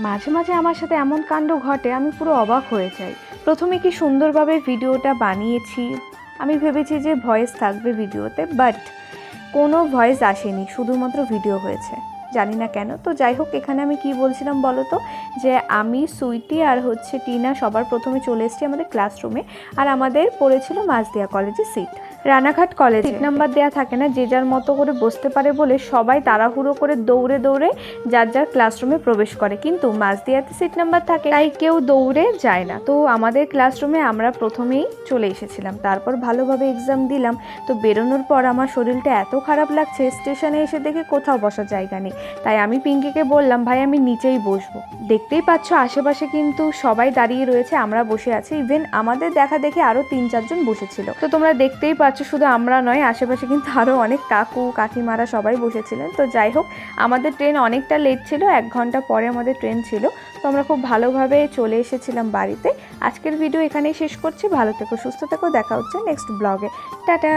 মাঝে মাঝে আমার সাথে এমন কাণ্ড ঘটে, আমি পুরো অবাক হয়ে যাই। প্রথমে কি সুন্দরভাবে ভিডিওটা বানিয়েছি, আমি ভেবেছি যে ভয়েস থাকবে ভিডিওতে, বাট কোনো ভয়েস আসেনি, শুধুমাত্র ভিডিও হয়েছে। জানি না কেন। তো যাই হোক, এখানে আমি কি বলছিলাম বলো তো, যে আমি সুইটি আর টিনা সবার প্রথমে চলে এসেছি আমাদের ক্লাসরুমে। আর আমাদের পড়েছিল মাঝদিয়া কলেজে সিট। রানাঘাট কলেজে সিট নাম্বার দেওয়া থাকে না, যে যার মতো করে বসতে পারে বলে সবাই তাড়াহুড়ো করে দৌড়ে দৌড়ে যার যার ক্লাসরুমে প্রবেশ করে, কিন্তু মাঝদিয়াতে সিট নাম্বার থাকে তাই কেউ দৌড়ে যায় না। তো আমাদের ক্লাসরুমে আমরা প্রথমেই চলে এসেছিলাম, তারপর ভালোভাবে এক্সাম দিলাম। তো বেরোনোর পর আমার শরীরটা এত খারাপ লাগছে, স্টেশনে এসে দেখে কোথাও বসার জায়গা নেই। তাই আমি পিঙ্কিকে বললাম, ভাই আমি নিচেই বসবো। দেখতেই পাচ্ছ আশেপাশে কিন্তু সবাই দাঁড়িয়ে রয়েছে, আমরা বসে আছি। ইভেন আমাদের দেখা দেখে আরও 3-4 জন বসেছিল। তো তোমরা দেখতেই পাচ্ছ, শুধু আমরা নয়, আশেপাশে কিন্তু আরও অনেক কাকু কাকিমারা সবাই বসেছিলেন। তো যাই হোক, আমাদের ট্রেন অনেকটা লেট ছিল, 1 ঘন্টা পরে আমাদের ট্রেন ছিল। তো আমরা খুব ভালোভাবে চলে এসেছিলাম বাড়িতে। আজকের ভিডিও এখানেই শেষ করছি। ভালো থেকো, সুস্থ থেকো, দেখা হচ্ছে নেক্সট ব্লগে। টাটা।